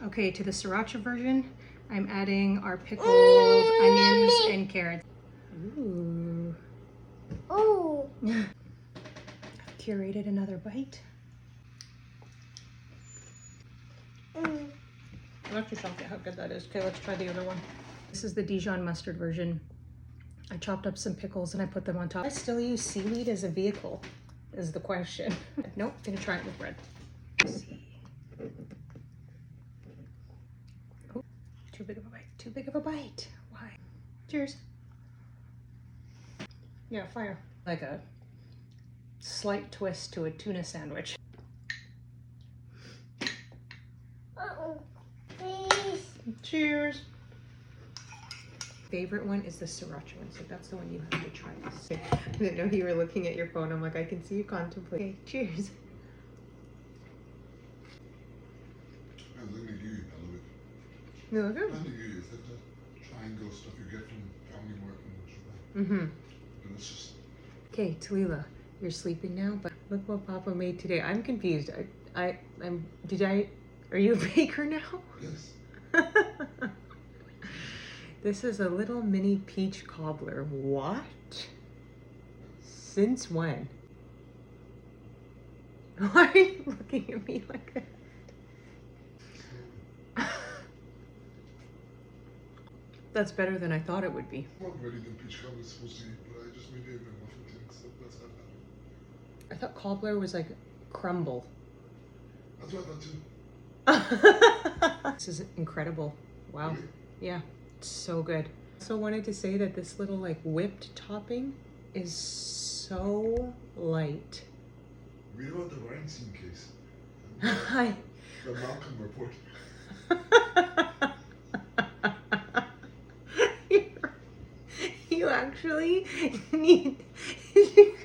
Okay, to the sriracha version, I'm adding our pickled onions and carrots. Ooh. Oh. I've curated another bite. I'm actually shocked at how good that is. Okay, let's try the other one. This is the Dijon mustard version. I chopped up some pickles and I put them on top. I still use seaweed as a vehicle, is the question. Nope, gonna try it with bread. Let's see. Oh, too big of a bite. Too big of a bite. Why? Cheers. Yeah, fire. Like a slight twist to a tuna sandwich. Please. Cheers. Favorite one is the sriracha one, so that's the one you have to try. I didn't know you were looking at your phone. I'm like, I can see you contemplating. Okay, cheers. You look good. Is that the triangle stuff you get from family work and Mm-hmm. delicious. Okay, Talila, you're sleeping now, but look what Papa made today. I'm confused. Are you a baker now? Yes. This is a little mini peach cobbler. What? Since when? Why are you looking at me like that? That's better than I thought it would be. Not ready than peach cobbler is supposed to eat, but I just made it in a muffin tin, so that's not happening. I thought cobbler was like crumble. That's what I thought too. This is incredible. Wow. Really? Yeah, it's so good. I also wanted to say that this little like whipped topping is so light. Read about the Weinstein case. Hi. The Malcolm report. You actually need you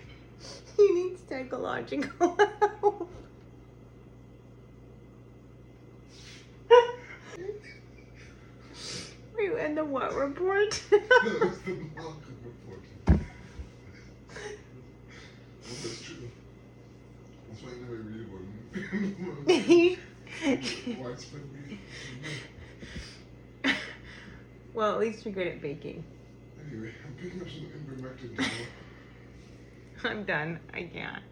need psychological help. Wait, and the what report? No, it's the Malcolm report. Well, that's true. That's why I never read about it. Widespread reading. Well, at least you're good at baking. Anyway, I'm picking up some ivermectin tomorrow. I'm done. I can't.